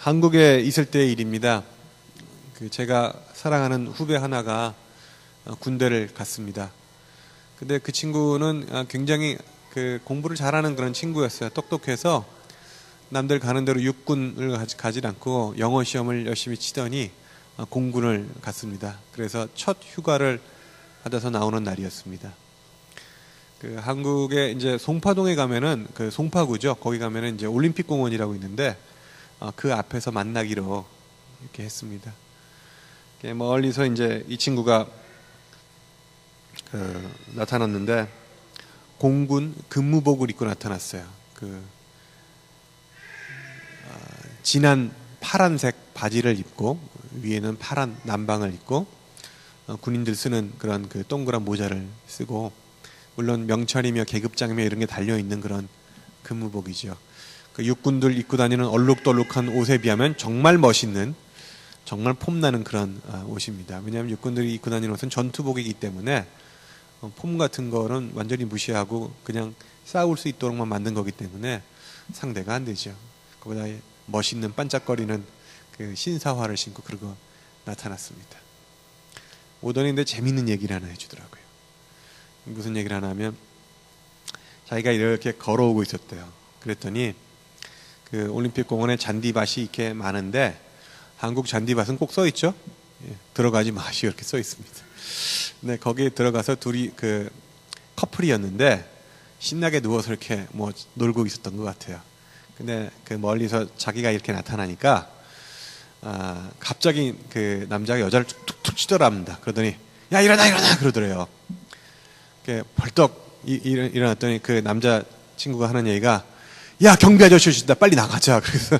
한국에 있을 때의 일입니다. 제가 사랑하는 후배 하나가 군대를 갔습니다. 근데 그 친구는 굉장히 공부를 잘하는 그런 친구였어요. 똑똑해서 남들 가는 대로 육군을 가지 않고 영어 시험을 열심히 치더니 공군을 갔습니다. 그래서 첫 휴가를 받아서 나오는 날이었습니다. 한국에 이제 송파동에 가면은 송파구죠. 거기 가면은 이제 올림픽 공원이라고 있는데 그 앞에서 만나기로 이렇게 했습니다. 멀리서 이제 이 친구가 나타났는데 공군 근무복을 입고 나타났어요. 진한 파란색 바지를 입고 위에는 파란 남방을 입고 군인들 쓰는 그런 동그란 모자를 쓰고, 물론 명찰이며 계급장이며 이런 게 달려 있는 그런 근무복이죠. 육군들 입고 다니는 얼룩덜룩한 옷에 비하면 정말 멋있는, 정말 폼나는 그런 옷입니다. 왜냐하면 육군들이 입고 다니는 옷은 전투복이기 때문에 폼 같은 거는 완전히 무시하고 그냥 싸울 수 있도록만 만든 거기 때문에 상대가 안 되죠. 거기다 멋있는 반짝거리는 신사화를 신고 그러고 나타났습니다. 오더니 근데 재밌는 얘기를 하나 해주더라고요. 무슨 얘기를 하나 하면, 자기가 이렇게 걸어오고 있었대요. 그랬더니 올림픽 공원에 잔디밭이 이렇게 많은데 한국 잔디밭은 꼭 써 있죠. 들어가지 마시오 이렇게 써 있습니다. 근데 거기에 들어가서 둘이 커플이었는데 신나게 누워서 이렇게 놀고 있었던 것 같아요. 근데 멀리서 자기가 이렇게 나타나니까 갑자기 남자가 여자를 툭툭 치더랍니다. 그러더니 야 일어나 그러더래요. 벌떡 일어났더니 남자 친구가 하는 얘기가, 야 경비 아저씨 오신다 빨리 나가자. 그래서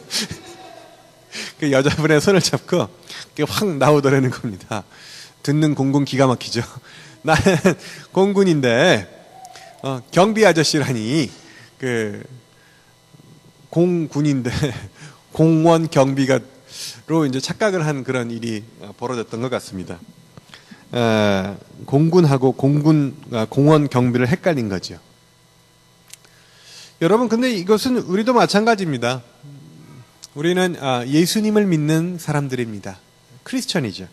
여자분의 손을 잡고 확 나오더라는 겁니다. 듣는 공군 기가 막히죠. 나는 공군인데 경비 아저씨라니, 공군인데 공원 경비가로 이제 착각을 한 그런 일이 벌어졌던 것 같습니다. 공군하고 공원 경비를 헷갈린 거죠. 여러분, 근데 이것은 우리도 마찬가지입니다. 우리는 예수님을 믿는 사람들입니다. 크리스천이죠.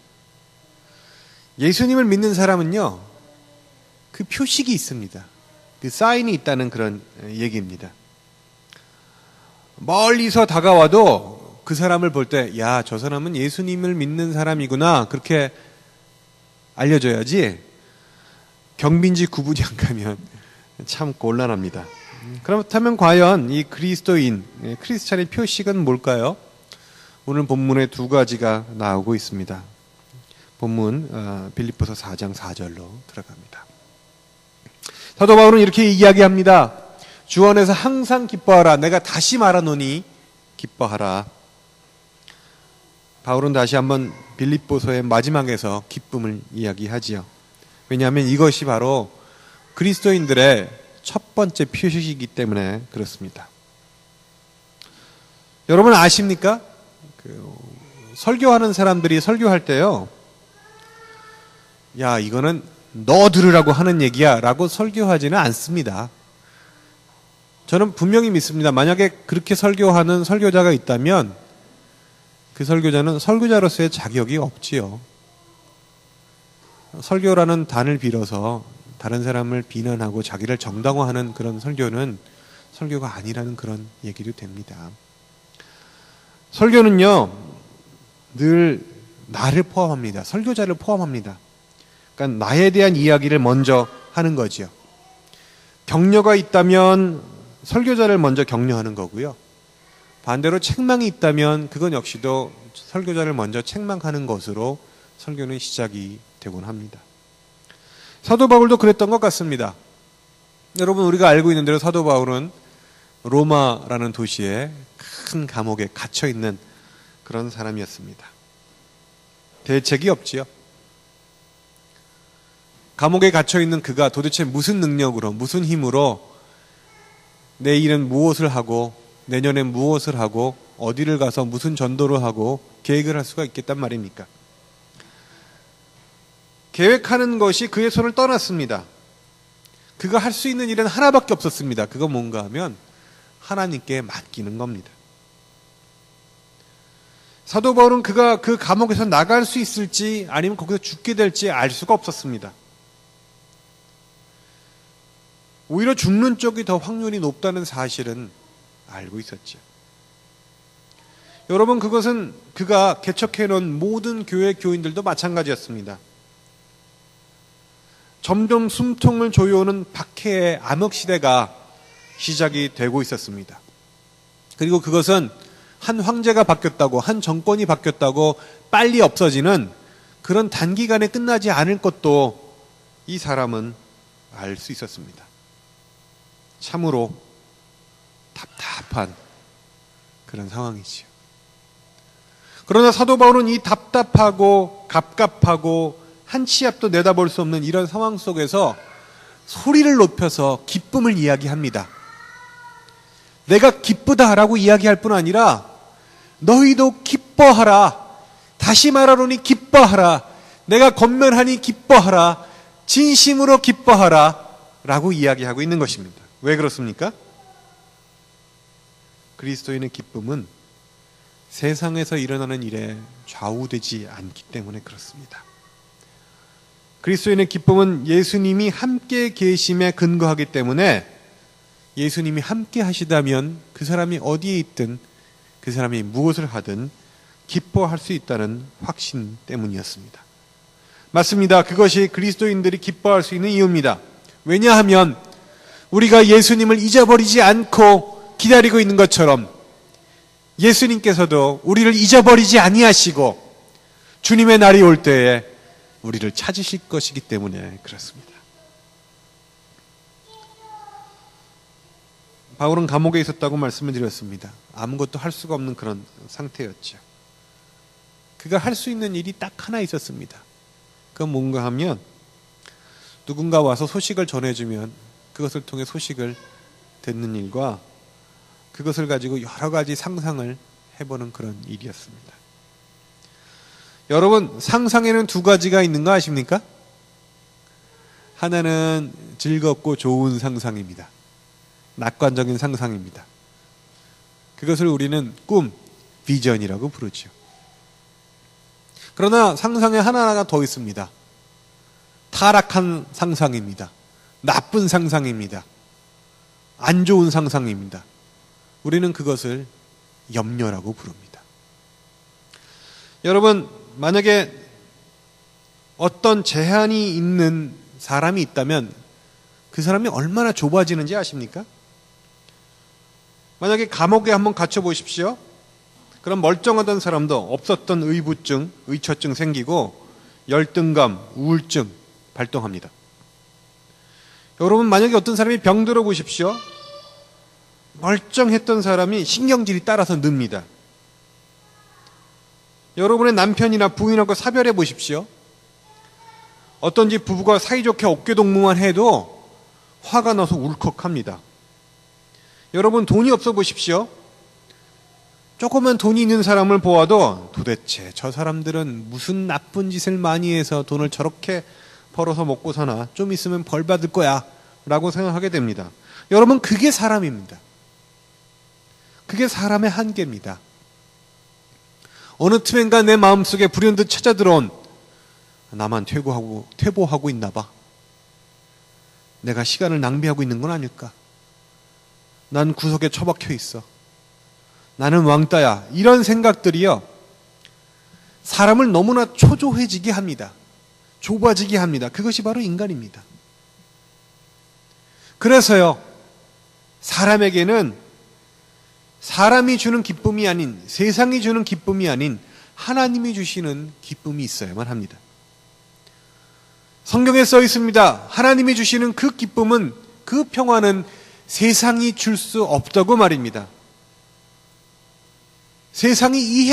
예수님을 믿는 사람은요, 그 표식이 있습니다. 그 사인이 있다는 그런 얘기입니다. 멀리서 다가와도 그 사람을 볼 때, 야, 저 사람은 예수님을 믿는 사람이구나, 그렇게 알려줘야지 경비인지 구분이 안 가면 참 곤란합니다. 그렇다면 과연 이 그리스도인, 크리스찬의 표식은 뭘까요? 오늘 본문에 두 가지가 나오고 있습니다. 본문 빌립보서 4장 4절로 들어갑니다. 사도 바울은 이렇게 이야기합니다. 주 안에서 항상 기뻐하라. 내가 다시 말하노니 기뻐하라. 바울은 다시 한번 빌립보서의 마지막에서 기쁨을 이야기하지요. 왜냐하면 이것이 바로 그리스도인들의 첫 번째 표식이기 때문에 그렇습니다. 여러분 아십니까? 설교하는 사람들이 설교할 때요, 야 이거는 너 들으라고 하는 얘기야 라고 설교하지는 않습니다. 저는 분명히 믿습니다. 만약에 그렇게 설교하는 설교자가 있다면 그 설교자는 설교자로서의 자격이 없지요. 설교라는 단을 빌어서 다른 사람을 비난하고 자기를 정당화하는 그런 설교는 설교가 아니라는 그런 얘기도 됩니다. 설교는요, 늘 나를 포함합니다. 설교자를 포함합니다. 그러니까 나에 대한 이야기를 먼저 하는 거지요. 격려가 있다면 설교자를 먼저 격려하는 거고요. 반대로 책망이 있다면 그건 역시도 설교자를 먼저 책망하는 것으로 설교는 시작이 되곤 합니다. 사도 바울도 그랬던 것 같습니다. 여러분, 우리가 알고 있는 대로 사도 바울은 로마라는 도시에 큰 감옥에 갇혀 있는 그런 사람이었습니다. 대책이 없지요. 감옥에 갇혀 있는 그가 도대체 무슨 능력으로, 무슨 힘으로 내일은 무엇을 하고 내년엔 무엇을 하고 어디를 가서 무슨 전도를 하고 계획을 할 수가 있겠단 말입니까? 계획하는 것이 그의 손을 떠났습니다. 그가 할 수 있는 일은 하나밖에 없었습니다. 그건 뭔가 하면 하나님께 맡기는 겁니다. 사도 바울은 그가 그 감옥에서 나갈 수 있을지 아니면 거기서 죽게 될지 알 수가 없었습니다. 오히려 죽는 쪽이 더 확률이 높다는 사실은 알고 있었죠. 여러분, 그것은 그가 개척해놓은 모든 교회 교인들도 마찬가지였습니다. 점점 숨통을 조여오는 박해의 암흑시대가 시작이 되고 있었습니다. 그리고 그것은 한 황제가 바뀌었다고, 한 정권이 바뀌었다고 빨리 없어지는 그런 단기간에 끝나지 않을 것도 이 사람은 알 수 있었습니다. 참으로 답답한 그런 상황이지요. 그러나 사도 바울은 이 답답하고 갑갑하고 한 치 앞도 내다볼 수 없는 이런 상황 속에서 소리를 높여서 기쁨을 이야기합니다. 내가 기쁘다라고 이야기할 뿐 아니라 너희도 기뻐하라. 다시 말하노니 기뻐하라. 내가 권면하니 기뻐하라. 진심으로 기뻐하라. 라고 이야기하고 있는 것입니다. 왜 그렇습니까? 그리스도인의 기쁨은 세상에서 일어나는 일에 좌우되지 않기 때문에 그렇습니다. 그리스도인의 기쁨은 예수님이 함께 계심에 근거하기 때문에 예수님이 함께 하시다면 그 사람이 어디에 있든 그 사람이 무엇을 하든 기뻐할 수 있다는 확신 때문이었습니다. 맞습니다. 그것이 그리스도인들이 기뻐할 수 있는 이유입니다. 왜냐하면 우리가 예수님을 잊어버리지 않고 기다리고 있는 것처럼 예수님께서도 우리를 잊어버리지 아니하시고 주님의 날이 올 때에 우리를 찾으실 것이기 때문에 그렇습니다. 바울은 감옥에 있었다고 말씀을 드렸습니다. 아무것도 할 수가 없는 그런 상태였죠. 그가 할 수 있는 일이 딱 하나 있었습니다. 그건 뭔가 하면 누군가 와서 소식을 전해주면 그것을 통해 소식을 듣는 일과 그것을 가지고 여러 가지 상상을 해보는 그런 일이었습니다. 여러분, 상상에는 두 가지가 있는 거 아십니까? 하나는 즐겁고 좋은 상상입니다. 낙관적인 상상입니다. 그것을 우리는 꿈, 비전이라고 부르죠. 그러나 상상에 하나가 더 있습니다. 타락한 상상입니다. 나쁜 상상입니다. 안 좋은 상상입니다. 우리는 그것을 염려라고 부릅니다. 여러분, 만약에 어떤 제한이 있는 사람이 있다면 그 사람이 얼마나 좁아지는지 아십니까? 만약에 감옥에 한번 갇혀 보십시오. 그럼 멀쩡하던 사람도 없었던 의부증, 의처증 생기고 열등감, 우울증 발동합니다. 여러분, 만약에 어떤 사람이 병들어 보십시오. 멀쩡했던 사람이 신경질이 따라서 늡니다. 여러분의 남편이나 부인하고 사별해 보십시오. 어떤 집 부부가 사이좋게 어깨동무만 해도 화가 나서 울컥합니다. 여러분, 돈이 없어 보십시오. 조그만 돈이 있는 사람을 보아도 도대체 저 사람들은 무슨 나쁜 짓을 많이 해서 돈을 저렇게 벌어서 먹고 사나, 좀 있으면 벌 받을 거야 라고 생각하게 됩니다. 여러분, 그게 사람입니다. 그게 사람의 한계입니다. 어느 틈엔가 내 마음속에 불현듯 찾아들어온 나만 퇴보하고 있나 봐. 내가 시간을 낭비하고 있는 건 아닐까? 난 구석에 처박혀 있어. 나는 왕따야. 이런 생각들이요, 사람을 너무나 초조해지게 합니다. 좁아지게 합니다. 그것이 바로 인간입니다. 그래서요, 사람에게는 사람이 주는 기쁨이 아닌, 세상이 주는 기쁨이 아닌 하나님이 주시는 기쁨이 있어야만 합니다. 성경에 써 있습니다. 하나님이 주시는 그 기쁨은, 그 평화는 세상이 줄 수 없다고 말입니다. 세상이 이해